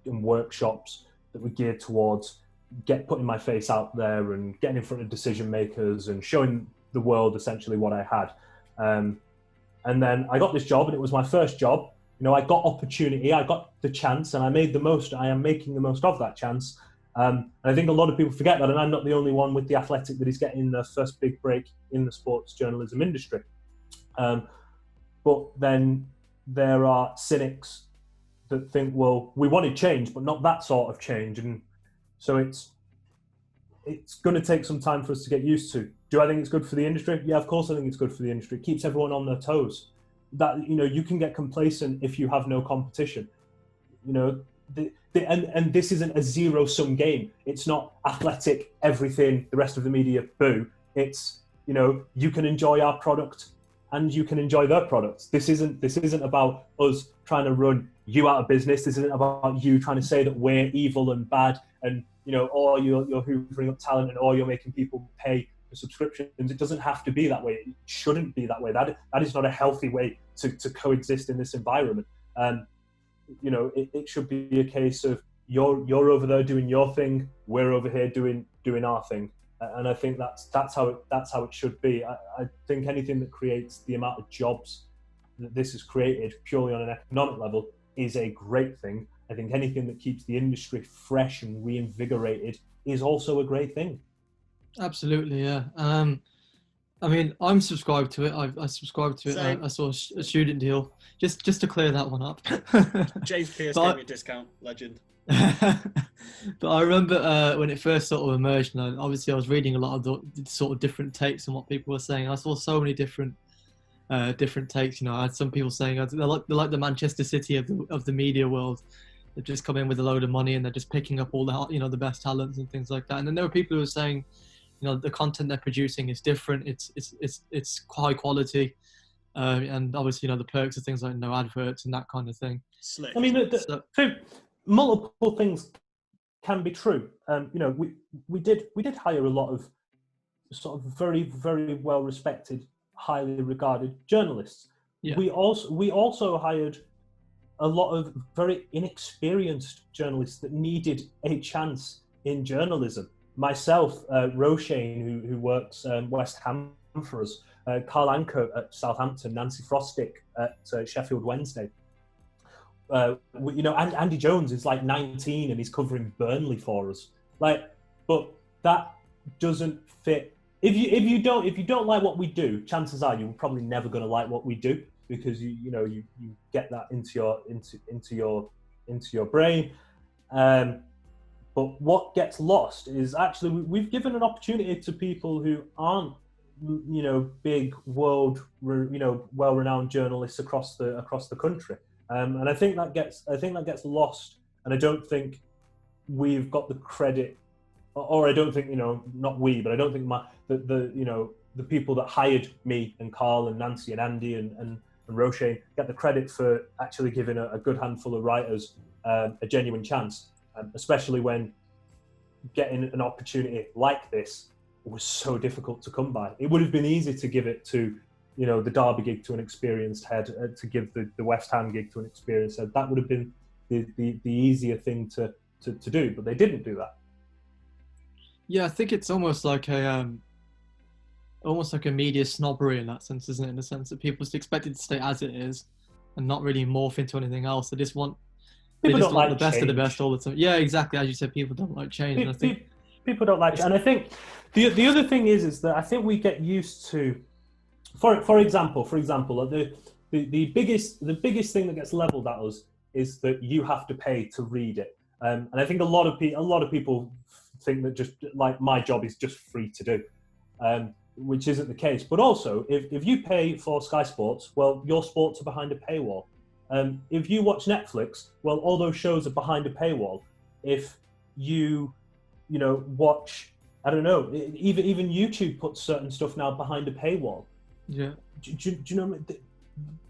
and workshops that were geared towards putting my face out there and getting in front of decision makers and showing the world essentially what I had. And then I got this job, and it was my first job. You know, I got opportunity, I got the chance, and I made the most. I am making the most of that chance. And I think a lot of people forget that, and I'm not the only one with The Athletic that is getting their first big break in the sports journalism industry. But then there are cynics that think, well, we wanted change, but not that sort of change. And so it's going to take some time for us to get used to. Do I think it's good for the industry? Yeah, of course I think it's good for the industry. It keeps everyone on their toes. That, you know, you can get complacent if you have no competition. You know, and this isn't a zero-sum game. It's not Athletic, everything, the rest of the media, boo. It's, you know, you can enjoy our product and you can enjoy their products. This isn't about us trying to run you out of business. This isn't about you trying to say that we're evil and bad and, you know, or you're hoovering up talent and or you're making people pay for subscriptions. It doesn't have to be that way. It shouldn't be that way. That is not a healthy way to coexist in this environment. You know, it should be a case of you're over there doing your thing, we're over here doing our thing. And I think that's how it should be. I think anything that creates the amount of jobs that this has created purely on an economic level is a great thing. I think anything that keeps the industry fresh and reinvigorated is also a great thing. Absolutely, yeah. I mean, I'm subscribed to it. I subscribed to it. I saw a student deal just to clear that one up. James Pierce gave me a discount. Legend. But I remember when it first sort of emerged, and obviously I was reading a lot of the sort of different takes on what people were saying. I saw so many different takes. You know, I had some people saying they're like the Manchester City of the media world. They've just come in with a load of money and they're just picking up all the best talents and things like that. And then there were people who were saying, you know, the content they're producing is different. It's high quality, and obviously, you know, the perks of things like no adverts and that kind of thing. Slick. I mean, so multiple things can be true. You know, we did hire a lot of sort of very, very well respected, highly regarded journalists. Yeah. We also hired a lot of very inexperienced journalists that needed a chance in journalism. Myself, Roshane, who works West Ham for us, Carl Anker at Southampton, Nancy Frostick at Sheffield Wednesday. You know, and Andy Jones is like 19 and he's covering Burnley for us. But that doesn't fit. If you don't like what we do, chances are you're probably never going to like what we do, because you get that into your brain. But what gets lost is actually we've given an opportunity to people who aren't, you know, big world, you know, well-renowned journalists across the country, and I think that gets lost. And I don't think we've got the credit, or I don't think, you know, not we, but I don't think the people that hired me and Carl and Nancy and Andy and Roshane get the credit for actually giving a good handful of writers a genuine chance. Especially when getting an opportunity like this was so difficult to come by. It would have been easy to give it to, you know, the Derby gig to an experienced head, to give the West Ham gig to an experienced head. That would have been the easier thing to do, but they didn't do that. Yeah, I think it's almost like a media snobbery in that sense, isn't it? In the sense that people just expect it to stay as it is and not really morph into anything else. They just want People don't like the best change. of the best all the time. Yeah, exactly. As you said, people don't like change. And I think people don't like it. And I think the other thing is that I think we get used to, for example, the biggest thing that gets leveled at us is that you have to pay to read it. And I think a lot of people think that just like my job is just free to do, which isn't the case. But also, if you pay for Sky Sports, well, your sports are behind a paywall. If you watch Netflix, well, all those shows are behind a paywall. If you watch, I don't know, even YouTube puts certain stuff now behind a paywall. Yeah. Do you know?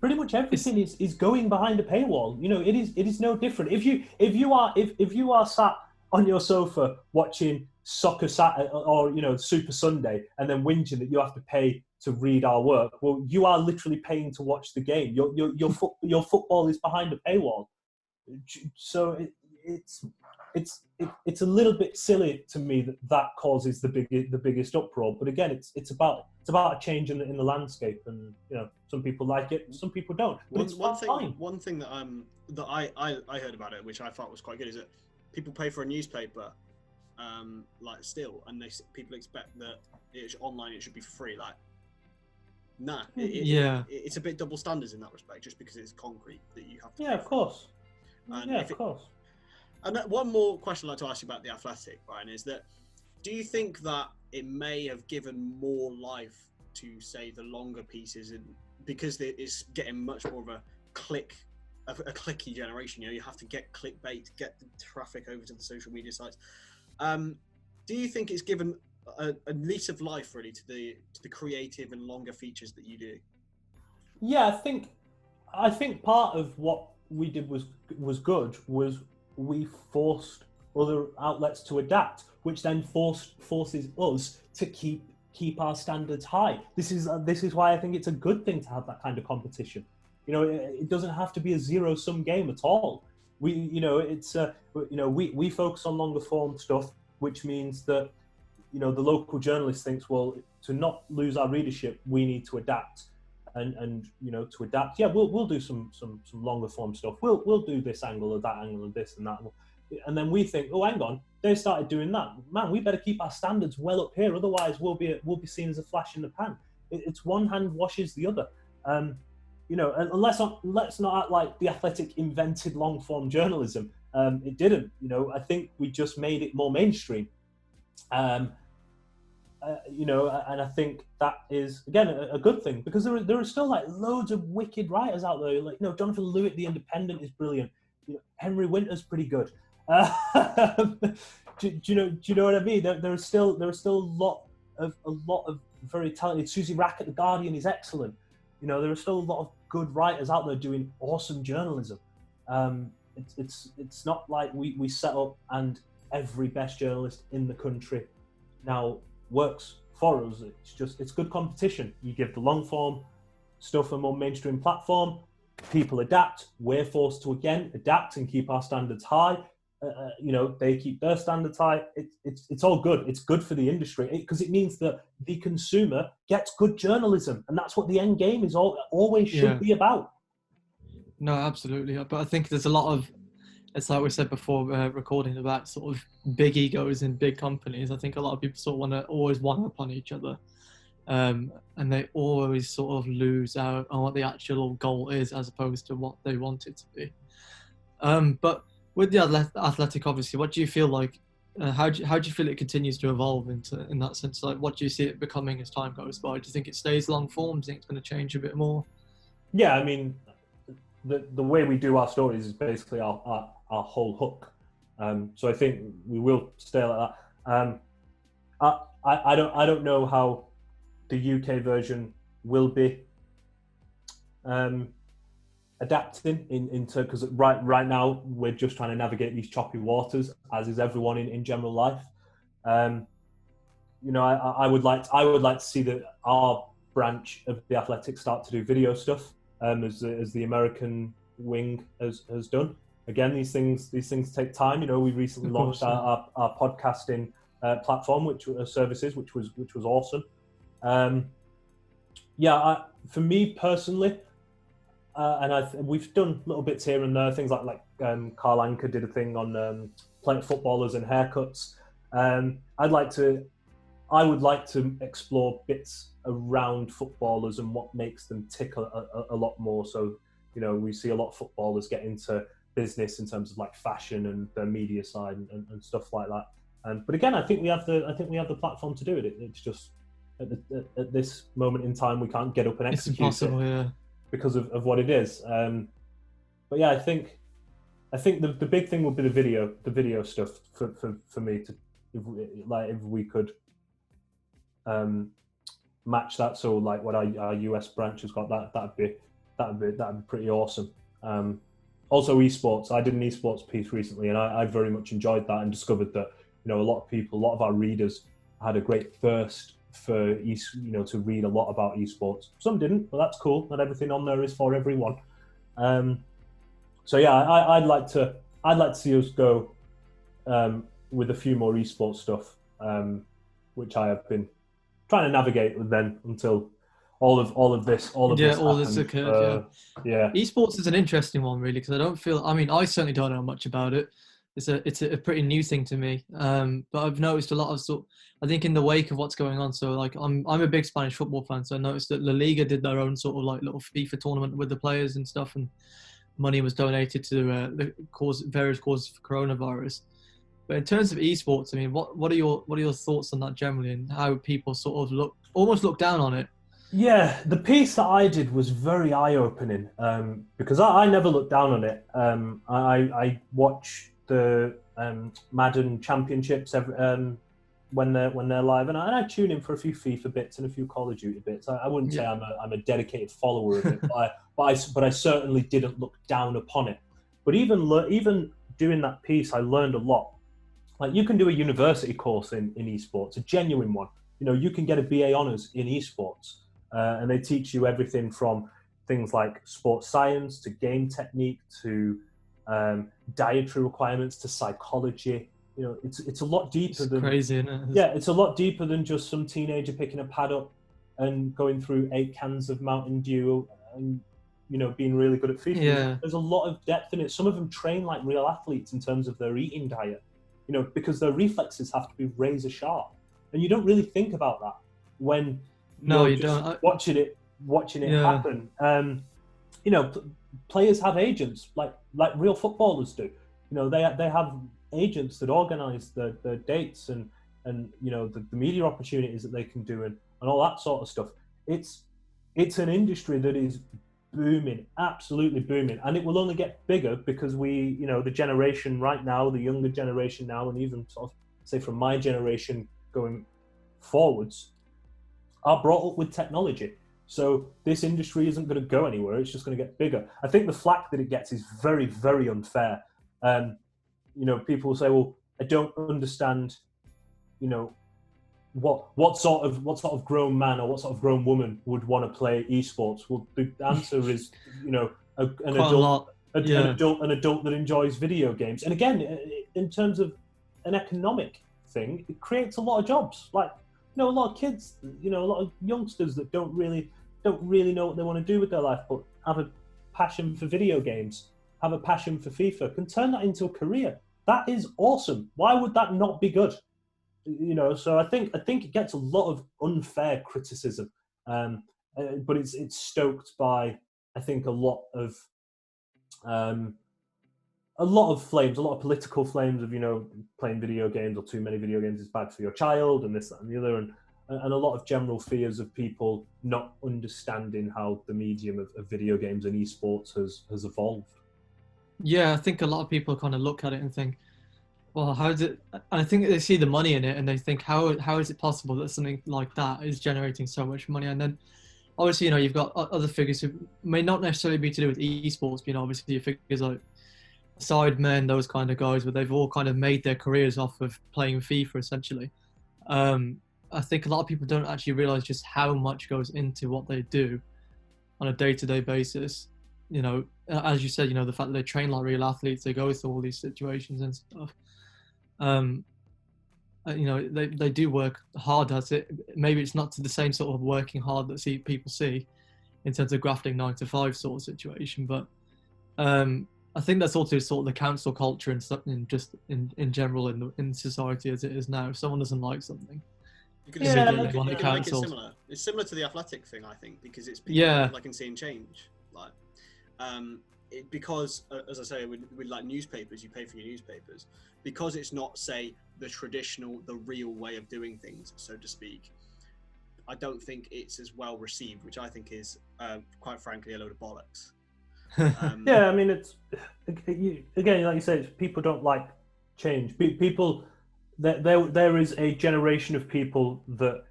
Pretty much everything is going behind a paywall. You know, it is no different. If you are sat on your sofa watching Soccer Saturday or Super Sunday and then whinging that you have to pay to read our work, well, you are literally paying to watch the game. Your football is behind a paywall. So it's it's a little bit silly to me that causes the biggest uproar. But again, it's about a change in the landscape, and some people like it, some people don't. But one thing that I heard about it, which I thought was quite good, is that people pay for a newspaper, still, and people expect that online it should be free. Like, nah, it's a bit double standards in that respect, just because it's concrete that you have to. Yeah, of course. Of course. And one more question I'd like to ask you about The Athletic, Brian, is that do you think that it may have given more life to, say, the longer pieces, because it's getting much more of a clicky generation? You have to get clickbait, get the traffic over to the social media sites. Do you think it's given a lease of life, really, to the creative and longer features that you do? Yeah, I think part of what we did was good. We forced other outlets to adapt, which then forces us to keep our standards high. This is why I think it's a good thing to have that kind of competition. It doesn't have to be a zero-sum game at all. We focus on longer form stuff, which means that the local journalist thinks, well, to not lose our readership, we need to adapt. And to adapt, we'll do some longer form stuff. We'll do this angle or that angle and this and that, and then we think, oh, hang on, they started doing that. Man, we better keep our standards well up here, otherwise we'll be seen as a flash in the pan. It's one hand washes the other, and let's not act like The Athletic invented long form journalism. It didn't. I think we just made it more mainstream. And I think that is, again, a good thing, because there are still loads of wicked writers out there. Jonathan Lewitt at The Independent is brilliant. Henry Winter's pretty good. Do you know what I mean? There are still a lot of very talented. Susie Rack at The Guardian is excellent. There are still a lot of good writers out there doing awesome journalism. It's not like we set up and every best journalist in the country now works for us. It's good competition. You give the long form stuff a more mainstream platform, people adapt, we're forced to again adapt and keep our standards high. They keep their standards high. It's all good. It's good for the industry, because it means that the consumer gets good journalism, and that's what the end game is always should be about. No, absolutely. But I think there's a lot of, it's like we said before, recording, about sort of big egos in big companies. I think a lot of people sort of always one up on each other, and they always sort of lose out on what the actual goal is as opposed to what they want it to be. But with The Athletic, obviously, what do you feel like? How do you feel it continues to evolve in that sense? Like, what do you see it becoming as time goes by? Do you think it stays long form? Do you think it's going to change a bit more? Yeah, I mean, the way we do our stories is basically our whole hook. So I think we will stay like that. I don't know how the UK version will be adapting into, because right now we're just trying to navigate these choppy waters, as is everyone in general life. I would like to see that our branch of The Athletic start to do video stuff, as the American wing has done. Again, these things take time. We recently launched our podcasting platform, which was awesome. For me personally, and we've done little bits here and there, things like Carl Anker did a thing on footballers and haircuts. I would like to explore bits around footballers and what makes them tick a lot more. So, we see a lot of footballers get into business in terms of fashion and their media side and stuff like that. But again, I think we have the platform to do it. It's just at this moment in time we can't get up and execute it because of what it is. But yeah, I think the big thing would be the video stuff for me to if we could match that. So what our US branch has got, that'd be pretty awesome. Also esports. I did an esports piece recently, and I very much enjoyed that and discovered that a lot of our readers had a great thirst for to read a lot about esports. Some didn't, but that's cool. Not everything on there is for everyone. So yeah, I'd like to see us go with a few more esports stuff, which I have been trying to navigate with them until all of this occurred. Yeah. Esports is an interesting one, really, because I don't feel. I mean, I certainly don't know much about it. It's a pretty new thing to me. But I've noticed a lot of I think in the wake of what's going on. So like, I'm a big Spanish football fan, so I noticed that La Liga did their own sort of like little FIFA tournament with the players and stuff, and money was donated to various causes for coronavirus. But in terms of esports, I mean, what are your thoughts on that generally, and how people sort of almost look down on it? Yeah, the piece that I did was very eye-opening because I never looked down on it. I watch the Madden Championships when they're live, and I tune in for a few FIFA bits and a few Call of Duty bits. I wouldn't say I'm a dedicated follower of it, but I certainly didn't look down upon it. But even doing that piece, I learned a lot. Like, you can do a university course in esports, a genuine one. You know, you can get a BA Honours in esports, and they teach you everything from things like sports science to game technique to dietary requirements to psychology. You know, it's a lot deeper than crazy, isn't it? Yeah, it's a lot deeper than just some teenager picking a pad up and going through 8 cans of Mountain Dew and, you know, being really good at FIFA. Yeah. There's a lot of depth in it. Some of them train like real athletes in terms of their eating diet, you know, because their reflexes have to be razor sharp, and you don't really think about that when you just don't. watching it happen. You know, players have agents like real footballers do. You know, they have agents that organise their dates and you know the media opportunities that they can do and all that sort of stuff. It's an industry that is booming, absolutely booming, and it will only get bigger because we, you know, the generation right now, the younger generation now, and even sort of say from my generation going forwards, are brought up with technology. So this industry isn't going to go anywhere. It's just going to get bigger. I think the flack that it gets is very, very unfair. You know, people will say, well, I don't understand, you know, what sort of grown man or what sort of grown woman would want to play esports. Well, the answer is, you know, an adult that enjoys video games. And again, in terms of an economic thing, it creates a lot of jobs. Like, you know, a lot of kids, you know, a lot of youngsters that don't really know what they want to do with their life, but have a passion for video games, have a passion for FIFA, can turn that into a career. That is awesome. Why would that not be good? You know, so I think it gets a lot of unfair criticism, but it's stoked by, I think, a lot of flames, a lot of political flames of, you know, playing video games or too many video games is bad for your child and this, that, and the other, and a lot of general fears of people not understanding how the medium of video games and esports has evolved. Yeah, I think a lot of people kind of look at it and think, well, how is it? And I think they see the money in it and they think, how is it possible that something like that is generating so much money? And then, obviously, you know, you've got other figures who may not necessarily be to do with esports, but, you know, obviously your figures like Sidemen, those kind of guys, where they've all kind of made their careers off of playing FIFA, essentially. I think a lot of people don't actually realize just how much goes into what they do on a day-to-day basis. You know, as you said, you know, the fact that they train like real athletes, they go through all these situations and stuff. You know, they do work hard at it. Maybe it's not to the same sort of working hard that people see in terms of grafting 9 to 5 sort of situation, but I think that's also sort of the council culture and stuff, just in general in society as it is now. If someone doesn't like something, you can make it similar. It's similar to the athletic thing, I think, because it's people like and seeing change. Like, because as I say, with like newspapers, you pay for your newspapers because it's not, say, the traditional, the real way of doing things, so to speak. I don't think it's as well received, which I think is, quite frankly, a load of bollocks. Yeah, I mean, it's again, like you said, people don't like change. People, there is a generation of people that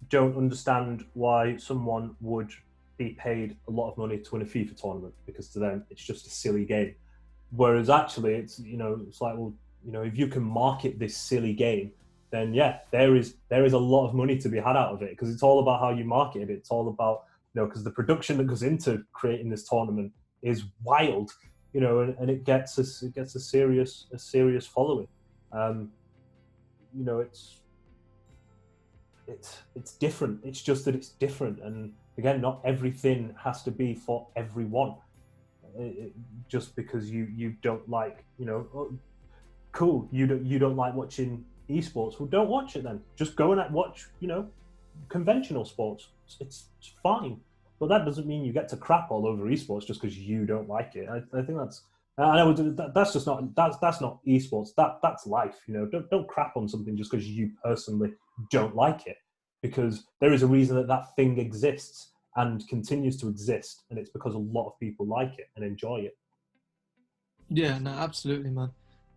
don't understand why someone would be paid a lot of money to win a FIFA tournament, because to them it's just a silly game. Whereas actually, it's, you know, it's like, well, you know, if you can market this silly game, then yeah, there is a lot of money to be had out of it, because it's all about how you market it. It's all about, you know, because the production that goes into creating this tournament is wild, you know, and it gets a serious following. You know, it's different. It's just that it's different, and again, not everything has to be for everyone. Just because you don't like, you know, oh, cool, you don't like watching esports, well, don't watch it then. Just go and watch, you know, conventional sports. It's fine, but that doesn't mean you get to crap all over esports just because you don't like it. I think that's. I know that's just not that's not esports. That's life. You know, don't crap on something just because you personally don't like it, because there is a reason that thing exists and continues to exist, and it's because a lot of people like it and enjoy it. Yeah, no, absolutely, man,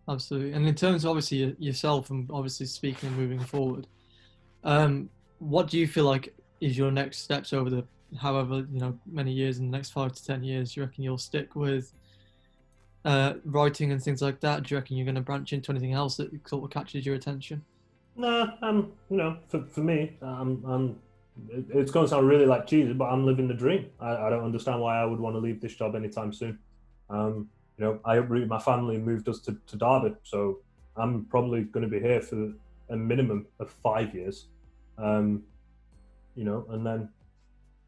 absolutely. And in terms of obviously yourself, and obviously speaking and moving forward, what do you feel like is your next steps over the however many years in the next 5 to 10 years? Do you reckon you'll stick with writing and things like that? Do you reckon you're going to branch into anything else that sort of catches your attention? No, you know, for me, it's going to sound really like cheesy, but I'm living the dream. I don't understand why I would want to leave this job anytime soon. You know, I uprooted my family and moved us to Derby, so I'm probably going to be here for a minimum of 5 years. You know, and then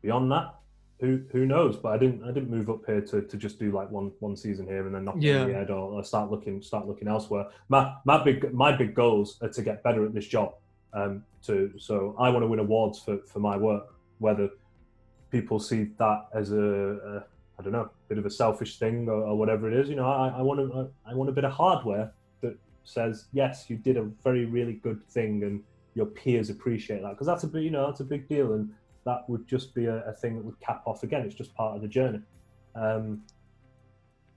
beyond that, who knows? But I didn't move up here to just do like one season here and then knock it on the head or start looking elsewhere. My big goals are to get better at this job. So I want to win awards for my work. Whether people see that as a I don't know, bit of a selfish thing or whatever it is, you know, I want a bit of hardware that says yes, you did a very really good thing and your peers appreciate that, because that's a big deal, and that would just be a thing that would cap off again. It's just part of the journey. You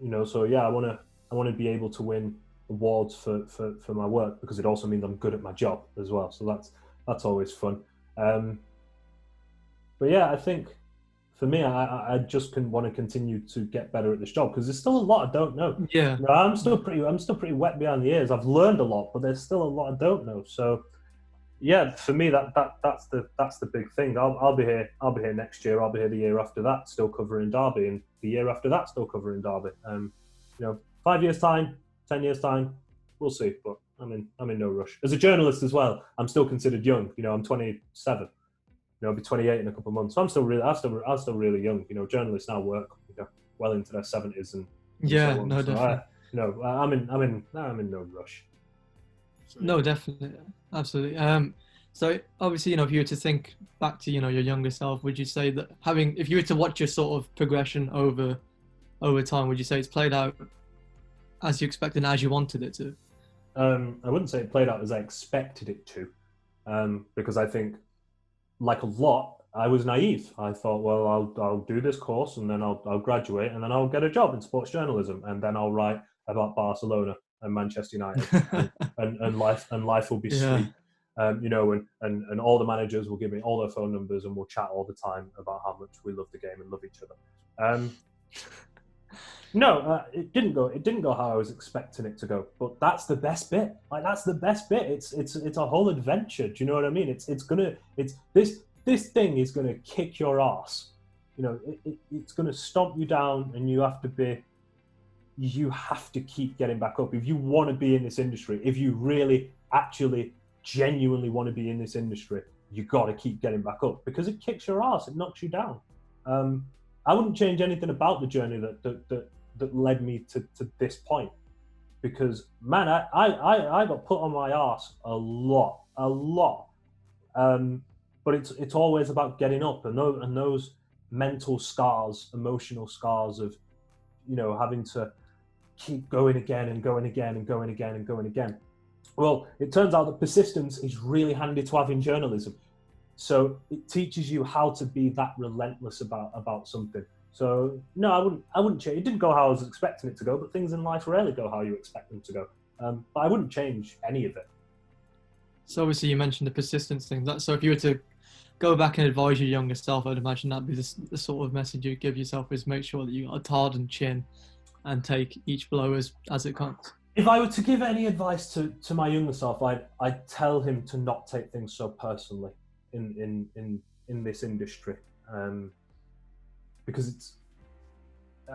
know, so yeah, I want to be able to win awards for my work, because it also means I'm good at my job as well. So that's always fun. But yeah, I think for me, I just want to continue to get better at this job, because there's still a lot I don't know. Yeah, you know, I'm still pretty wet behind the ears. I've learned a lot, but there's still a lot I don't know. So yeah, for me, that's the big thing. I'll be here next year. I'll be here the year after that, still covering Derby, and the year after that, still covering Derby. You know, 5 years time, 10 years time, we'll see. But I'm in no rush. As a journalist as well, I'm still considered young. You know, I'm 27. You know, I'll be 28 in a couple of months. So I'm still really young. You know, journalists now work, you know, well into their 70s and yeah, so on. no, So definitely. I'm in no rush. No, definitely, absolutely. So obviously, you know, if you were to think back to, you know, your younger self, would you say that if you were to watch your sort of progression over time, would you say it's played out as you expected and as you wanted it to? I wouldn't say it played out as I expected it to, because I think, like a lot, I was naive. I thought, well, I'll do this course and then I'll graduate and then I'll get a job in sports journalism and then I'll write about Barcelona and Manchester United and life will be sweet. You know, and all the managers will give me all their phone numbers and we'll chat all the time about how much we love the game and love each other. No, it didn't go how I was expecting it to go. But that's the best bit. Like, that's the best bit. It's a whole adventure. Do you know what I mean? This thing is gonna kick your ass. You know, it's gonna stomp you down, and you have to keep getting back up if you want to be in this industry. If you really, actually, genuinely want to be in this industry, you got to keep getting back up, because it kicks your ass. It knocks you down. I wouldn't change anything about the journey that led me to this point, because man, I got put on my ass a lot. But it's always about getting up, and those mental scars, emotional scars of, you know, having to keep going again and going again and going again and going again. Well, it turns out that persistence is really handy to have in journalism. So it teaches you how to be that relentless about something. So no, I wouldn't change. It didn't go how I was expecting it to go, but things in life rarely go how you expect them to go. But I wouldn't change any of it. So obviously you mentioned the persistence thing. So if you were to go back and advise your younger self, I'd imagine that'd be the sort of message you'd give yourself, is make sure that you got a hardened chin and take each blow as it comes. If I were to give any advice to my younger self, I'd tell him to not take things so personally in this industry, because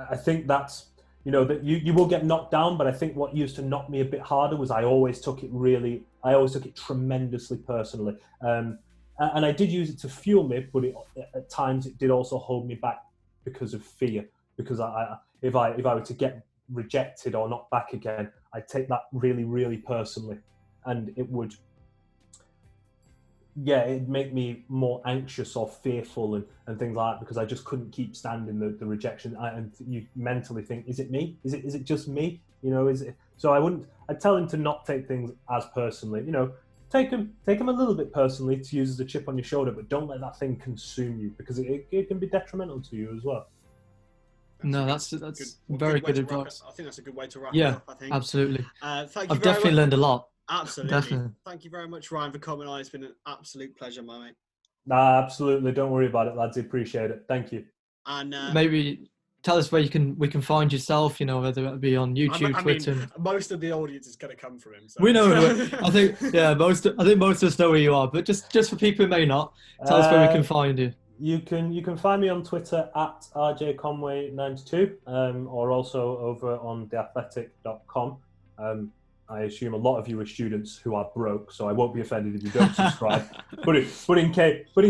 I think that's, you know, that you will get knocked down, but I think what used to knock me a bit harder was I always took it tremendously personally. And I did use it to fuel me, but at times it did also hold me back because of fear. Because if I were to get rejected or not back again, I'd take that really, really personally, and it'd make me more anxious or fearful and things like that, because I just couldn't keep standing the rejection. And you mentally think, is it me? Is it just me? You know, is it? So I'd tell him to not take things as personally. You know, take them a little bit personally to use as a chip on your shoulder, but don't let that thing consume you, because it can be detrimental to you as well. No, that's very good advice. I think that's a good way to wrap it up. I think Absolutely. Thank you. I've definitely learned a lot. Absolutely. Definitely. Thank you very much, Ryan, for coming on. It's been an absolute pleasure, my mate. Nah, absolutely. Don't worry about it, lads. I appreciate it. Thank you. And maybe tell us where we can find yourself. You know, whether it be on YouTube, Twitter. Mean, most of the audience is going to come from him. So. We know. I think most of us know where you are. But just for people who may not, tell us where we can find you. You can find me on Twitter at rjconway92, or also over on theathletic.com. I assume a lot of you are students who are broke, so I won't be offended if you don't subscribe. but in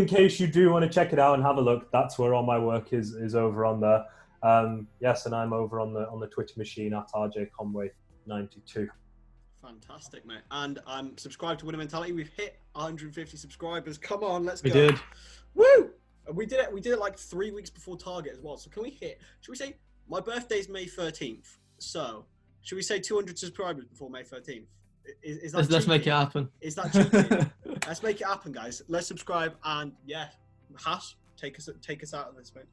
case you do want to check it out and have a look, that's where all my work is over on there. Yes, and I'm over on the Twitter machine at rjconway92. Fantastic, mate. And I'm subscribed to Winner Mentality. We've hit 150 subscribers. Come on, let's go. We did. Woo! We did it like 3 weeks before target as well. So can we should we say, my birthday's May 13th. So should we say 200 subscribers before May 13th? Is that let's make it happen. Is that cheeky? Let's make it happen, guys. Let's subscribe and Hash, take us out of this, mate.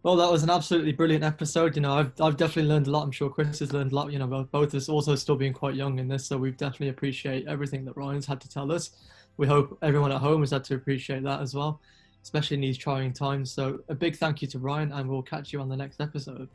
Well, that was an absolutely brilliant episode. You know, I've definitely learned a lot. I'm sure Chris has learned a lot. You know, both of us also still being quite young in this, so we definitely appreciate everything that Ryan's had to tell us. We hope everyone at home has had to appreciate that as well, especially in these trying times. So a big thank you to Ryan, and we'll catch you on the next episode.